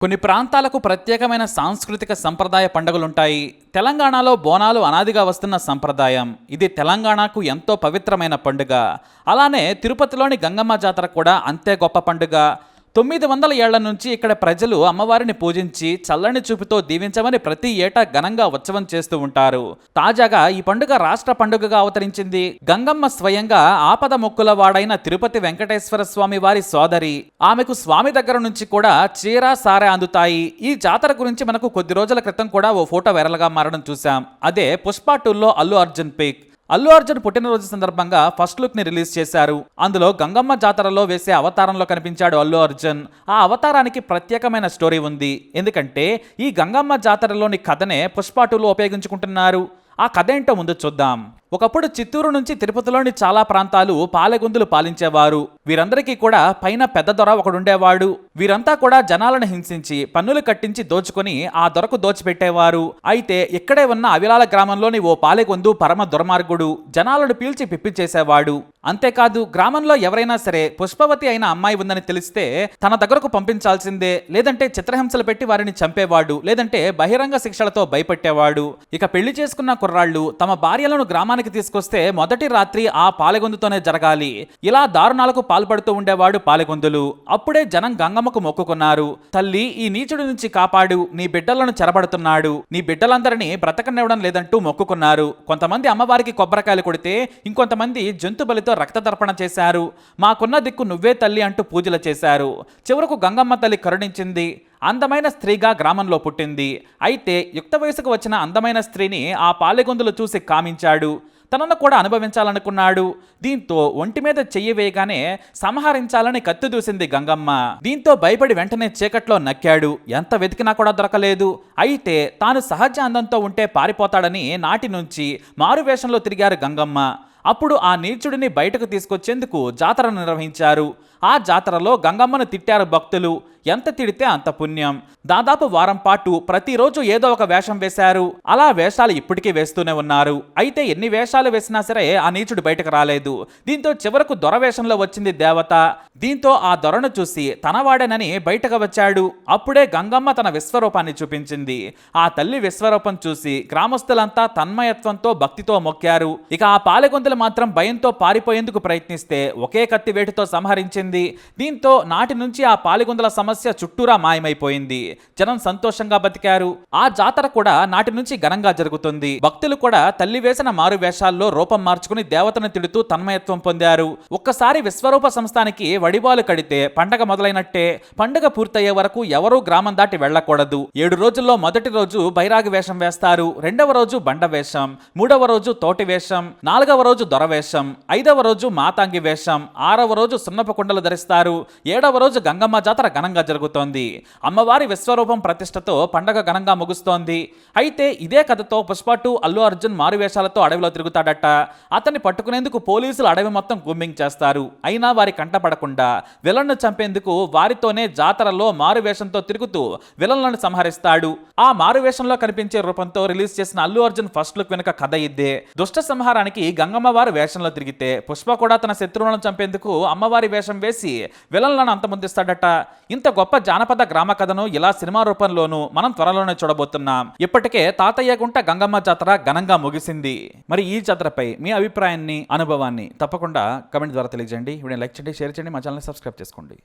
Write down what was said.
కొన్ని ప్రాంతాలకు ప్రత్యేకమైన సాంస్కృతిక సంప్రదాయ పండుగలుంటాయి. తెలంగాణలో బోనాలు అనాదిగా వస్తున్న సంప్రదాయం. ఇది తెలంగాణకు ఎంతో పవిత్రమైన పండుగ. అలానే తిరుపతిలోని గంగమ్మ జాతర కూడా అంతే గొప్ప పండుగ. 900 ఏళ్ల నుంచి ఇక్కడ ప్రజలు అమ్మవారిని పూజించి చల్లని చూపుతో దీవించమని ప్రతి ఏటా ఘనంగా ఉత్సవం చేస్తూ ఉంటారు. తాజాగా ఈ పండుగ రాష్ట్ర పండుగగా అవతరించింది. గంగమ్మ స్వయంగా ఆపద మొక్కుల వాడైన తిరుపతి వెంకటేశ్వర స్వామి వారి సోదరి. ఆమెకు స్వామి దగ్గర నుంచి కూడా చీర సారె అందుతాయి. ఈ జాతర గురించి మనకు కొద్ది రోజుల క్రితం కూడా ఓ ఫోటో వైరల్ గా మారడం చూసాం. అదే పుష్ప 2లో అల్లు అర్జున్ పిక్. అల్లు అర్జున్ పుట్టినరోజు సందర్భంగా ఫస్ట్ లుక్ ని రిలీజ్ చేశారు. అందులో గంగమ్మ జాతరలో వేసే అవతారంలో కనిపించాడు అల్లు అర్జున్. ఆ అవతారానికి ప్రత్యేకమైన స్టోరీ ఉంది. ఎందుకంటే ఈ గంగమ్మ జాతరలోని కథనే పుష్ప 2లో ఉపయోగించుకుంటున్నారు. ఆ కథ ఏంటో ముందు చూద్దాం. ఒకప్పుడు చిత్తూరు నుంచి తిరుపతిలోని చాలా ప్రాంతాలు పాలెగొందులు పాలించేవారు. వీరందరికీ కూడా పైన పెద్ద దొర ఒకడుండేవాడు. వీరంతా కూడా జనాలను హింసించి పన్నులు కట్టించి దోచుకొని ఆ దొరకు దోచిపెట్టేవారు. అయితే ఇక్కడే ఉన్న అవిలాల గ్రామంలోని ఓ పాలెగొందు పరమ దుర్మార్గుడు జనాలను పీల్చి పిప్పి చేసేవాడు. అంతేకాదు గ్రామంలో ఎవరైనా సరే పుష్పవతి అయిన అమ్మాయి ఉందని తెలిస్తే తన దగ్గరకు పంపించాల్సిందే, లేదంటే చిత్రహింసలు పెట్టి వారిని చంపేవాడు, లేదంటే బహిరంగ శిక్షలతో భయపెట్టేవాడు. ఇక పెళ్లి చేసుకున్న కుర్రాళ్లు తమ భార్యలను గ్రామానికి తీసుకొస్తే మొదటి రాత్రి ఆ పాలెగొందుతోనే జరగాలి. ఇలా దారుణాలకు పాల్పడుతూ ఉండేవాడు పాలెగొందులు. అప్పుడే జనం గంగమ్మకు మొక్కుకున్నారు. తల్లి, ఈ నీచుడి నుంచి కాపాడు, నీ బిడ్డలను చెరబడుతున్నాడు, నీ బిడ్డలందరినీ బ్రతకనివ్వడం లేదంటూ మొక్కుకున్నారు. కొంతమంది అమ్మవారికి కొబ్బరికాయలు కొడితే ఇంకొంతమంది జంతు బలితో రక్త తర్పణ చేశారు. మాకున్న దిక్కు నువ్వే తల్లి అంటూ పూజలు చేశారు. చివరకు గంగమ్మ తల్లి కరుణించింది. అందమైన స్త్రీగా గ్రామంలో పుట్టింది. అయితే యుక్త వయసుకు వచ్చిన అందమైన స్త్రీని ఆ పాలెగొందులు చూసి కామించాడు. తనను కూడా అనుభవించాలనుకున్నాడు. దీంతో ఒంటి మీద చెయ్యి వేయగానే సంహరించాలని కత్తి దూసింది గంగమ్మ. దీంతో భయపడి వెంటనే చీకట్లో నక్కాడు. ఎంత వెతికినా కూడా దొరకలేదు. అయితే తాను సహజ అందంతో ఉంటే పారిపోతాడని నాటి నుంచి మారువేషంలో తిరిగారు గంగమ్మ. అప్పుడు ఆ నీచుడిని బయటకు తీసుకొచ్చేందుకు జాతర నిర్వహించారు. ఆ జాతరలో గంగమ్మను తిట్టారు భక్తులు. ఎంత తిడితే అంత పుణ్యం. దాదాపు వారం పాటు ప్రతిరోజు ఏదో ఒక వేషం వేశారు. అలా వేషాలు ఇప్పటికీ వేస్తూనే ఉన్నారు. అయితే ఎన్ని వేషాలు వేసినా సరే ఆ నీచుడు బయటకు రాలేదు. దీంతో చివరకు దొర వేషంలో వచ్చింది దేవత. దీంతో ఆ దొరను చూసి తనవాడేనని బయటకు వచ్చాడు. అప్పుడే గంగమ్మ తన విశ్వరూపాన్ని చూపించింది. ఆ తల్లి విశ్వరూపం చూసి గ్రామస్తులంతా తన్మయత్వంతో భక్తితో మొక్కారు. ఇక ఆ పాలెగొంతులు మాత్రం భయంతో పారిపోయేందుకు ప్రయత్నిస్తే ఒకే కత్తి వేటితో సంహరించింది. దీంతో నాటి నుంచి ఆ పాలెగొందుల సమస్య చుట్టూరా మాయమైపోయింది. జనం సంతోషంగా బతికారు. ఆ జాతర కూడా నాటి నుంచి ఘనంగా జరుగుతుంది. భక్తులు కూడా తల్లి వేసిన మారు వేషాల్లో రూపం మార్చుకుని దేవతను తిడుతూ తన్మయత్వం పొందారు. ఒక్కసారి విశ్వరూప సంస్థానికి వడిబాలు కడితే పండగ మొదలైనట్టే. పండుగ పూర్తయ్యే వరకు ఎవరూ గ్రామం దాటి వెళ్లకూడదు. 7 రోజుల్లో మొదటి రోజు బైరాగి వేషం వేస్తారు. 2వ రోజు బండ వేషం, 3వ రోజు తోటి వేషం, 4వ రోజు దొర వేషం, 5వ రోజు మాతాంగి వేషం, 6వ రోజు సున్నపు కుండలు ధరిస్తారు. 7వ రోజు గంగమ్మ జాతర ఘనంగా జరుగుతోంది. అమ్మవారి విశ్వరూపం ప్రతిష్టతో పండగ ఘనంగా ముగుస్తోంది. అయితే ఇదే కథతో పుష్ప 2 అల్లు అర్జున్ మారువేషాలతో అడవిలో తిరుగుతాడట. అతన్ని పట్టుకునేందుకు పోలీసులు అడవి మొత్తం కూంబింగ్ చేస్తారు. అయినా వారి కంటపడకుండా విలన్ను చంపేందుకు వారితోనే జాతరలో మారువేషంతో తిరుగుతూ విలన్లను సంహరిస్తాడు. ఆ మారువేషంలో కనిపించే రూపంతో రిలీజ్ చేసిన అల్లు అర్జున్ ఫస్ట్ లుక్ వెనుక కథ ఇద్దే. దుష్ట సంహారానికి గంగమ్మ వారు వేషంలో తిరిగితే పుష్ప కూడా తన శత్రువులను చంపేందుకు అమ్మవారి వేషం వేసి విలన్లను అంతమొందిస్తాడట. ఇంత గొప్ప జానపద గ్రామ కథను ఇలా సినిమా రూపంలోనూ మనం త్వరలోనే చూడబోతున్నాం. ఇప్పటికే తాతయ్య గుంట గంగమ్మ జాతర ఘనంగా ముగిసింది. మరి ఈ జాతరపై మీ అభిప్రాయాన్ని, అనుభవాన్ని తప్పకుండా కమెంట్ ద్వారా తెలియజేయండి. వీడియో లైక్ చేయండి, షేర్ చేయండి, మా ఛానల్ సబ్స్క్రైబ్ చేసుకోండి.